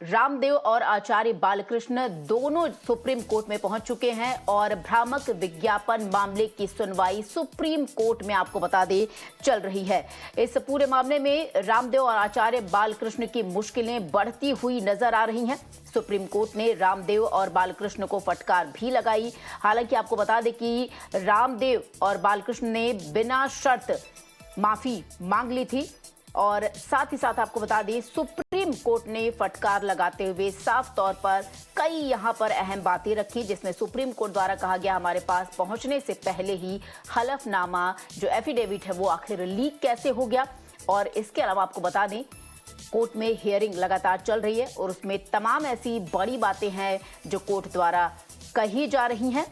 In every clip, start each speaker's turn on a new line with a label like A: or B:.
A: रामदेव और आचार्य बालकृष्ण दोनों supreme court में पहुंच चुके हैं और भ्रामक विज्ञापन मामले की सुनवाई सुप्रीम कोर्ट में आपको बता दें चल रही है। इस पूरे मामले में रामदेव और आचार्य बालकृष्ण की मुश्किलें बढ़ती हुई नजर आ रही हैं। सुप्रीम कोर्ट ने रामदेव और बालकृष्ण को फटकार भी लगाई। हालांकि आपको बता दें कि रामदेव और बालकृष्ण ने बिना शर्त माफी मांग ली थी और साथ ही साथ आपको बता दें सुप्रीम कोर्ट ने फटकार लगाते हुए साफ तौर पर कई यहां पर अहम बातें रखी, जिसमें सुप्रीम कोर्ट द्वारा कहा गया हमारे पास पहुंचने से पहले ही हलफनामा जो एफिडेविट है वो आखिर लीक कैसे हो गया। और इसके अलावा आपको बता दें कोर्ट में हियरिंग लगातार चल रही है और उसमें तमाम ऐसी बड़ी बातें हैं जो कोर्ट द्वारा कही जा रही हैं।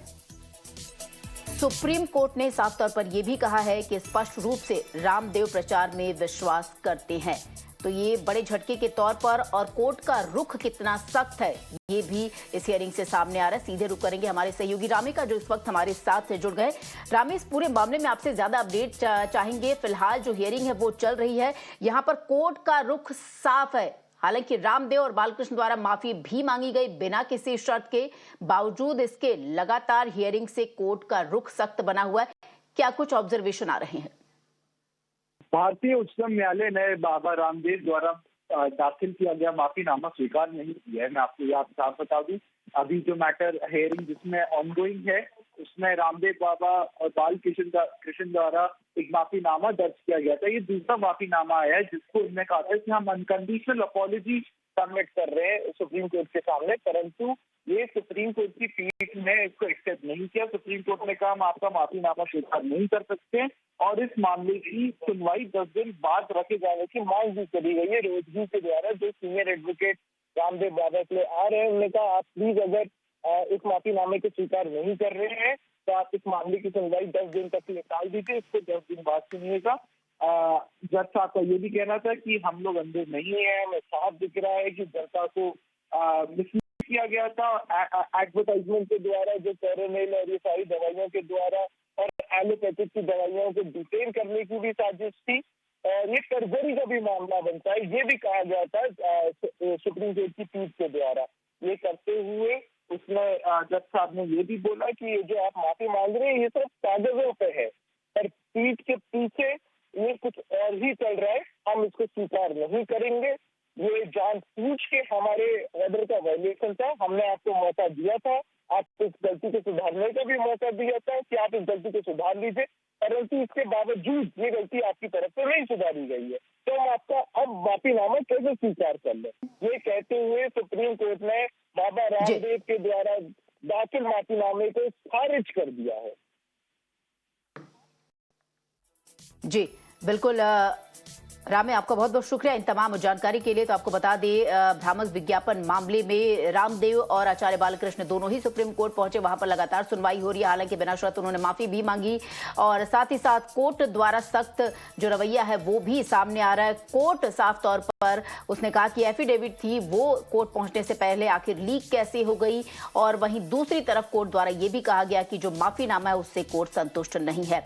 A: सुप्रीम कोर्ट ने साफ तौर पर यह भी कहा है कि स्पष्ट रूप से रामदेव प्रचार में विश्वास करते हैं। तो ये बड़े झटके के तौर पर और कोर्ट का रुख कितना सख्त है ये भी इस हियरिंग से सामने आ रहा है। सीधे रुख करेंगे हमारे सहयोगी रामी का, जो इस वक्त हमारे साथ जुड़ गए। रामी, इस पूरे मामले में आपसे ज्यादा अपडेट चाहेंगे। फिलहाल जो हियरिंग है वो चल रही है, यहाँ पर कोर्ट का रुख साफ है। हालांकि रामदेव और बालकृष्ण द्वारा माफी भी मांगी गई बिना किसी शर्त के, बावजूद इसके लगातार हियरिंग से कोर्ट का रुख सख्त बना हुआ है। क्या कुछ ऑब्जर्वेशन आ रहे हैं?
B: भारतीय उच्चतम न्यायालय ने बाबा रामदेव द्वारा दाखिल किया गया माफीनामा स्वीकार नहीं किया है। मैं आपको याद साफ बता दूं, अभी जो मैटर हेयरिंग जिसमें ऑनगोइंग है उसमें रामदेव बाबा और बालकृष्ण द्वारा एक माफीनामा दर्ज किया गया था। ये दूसरा माफीनामा आया है जिसको उन्होंने कहा था कि हम अनकंडीशनल अपॉलॉजी सबमिट कर रहे हैं सुप्रीम कोर्ट के सामने, परंतु ये सुप्रीम कोर्ट की पीठ ने इसको एक्सेप्ट नहीं किया। सुप्रीम कोर्ट ने कहा हम आपका माफीनामा स्वीकार नहीं कर सकते और इस मामले की सुनवाई 10 दिन बाद रखे जाने की मांग भी करी गई है। रोजगी के द्वारा जो सीनियर एडवोकेट रामदेव बाबा के लिए आ रहे हैं, उन्होंने कहा आप प्लीज अगर इस माफीनामे को स्वीकार नहीं कर रहे हैं तो आप इस मामले की सुनवाई 10 दिन तक टाल दीजिए, इसको 10 दिन बाद सुनिएगा। जज साहब का ये भी कहना था कि हम लोग अंधे नहीं है, हमें साफ दिख रहा है कि जनता को मिसलीड किया गया था एडवर्टाइजमेंट के द्वारा, जो कोरोनिल और ये सारी दवाइयों के द्वारा और एलोपैथिक की दवाइयों को डिटेन करने की भी साजिश थी और ये सर्जरी का भी मामला बनता है, ये भी कहा गया था सुप्रीम कोर्ट की पीठ के द्वारा। ये करते हुए उसमें जज साहब ने ये भी बोला कि ये जो आप माफी मांग रहे हैं ये सिर्फ कागजों पे है, पर पीठ के पीछे ये कुछ और ही चल रहा है, हम इसको स्वीकार नहीं करेंगे। ये जानबूझ के हमारे ऑर्डर का वायलेशन था, हमने आपको मौका दिया था, आप इस गलती को सुधारने का भी मौका दिया था कि आप इस गलती को सुधार लीजिए, परंतु इसके बावजूद ये गलती आपकी तरफ से नहीं सुधारी गई है, तो हम आपका अब माफीनामा कैसे स्वीकार कर लें। ये कहते हुए सुप्रीम कोर्ट ने बाबा रामदेव के द्वारा दाखिल माफीनामे को खारिज कर दिया है।
A: जी बिल्कुल रामे, आपका बहुत बहुत शुक्रिया इन तमाम जानकारी के लिए। तो आपको बता दें भ्रामक विज्ञापन मामले में रामदेव और आचार्य बालकृष्ण दोनों ही सुप्रीम कोर्ट पहुंचे, वहां पर लगातार सुनवाई हो रही है। हालांकि बिना शर्त उन्होंने माफी भी मांगी और साथ ही साथ कोर्ट द्वारा सख्त जो रवैया है वो भी सामने आ रहा है। कोर्ट साफ तौर पर उसने कहा कि एफिडेविट थी वो कोर्ट पहुंचने से पहले आखिर लीक कैसे हो गई, और वहीं दूसरी तरफ कोर्ट द्वारा ये भी कहा गया कि जो माफीनामा है उससे कोर्ट संतुष्ट नहीं है।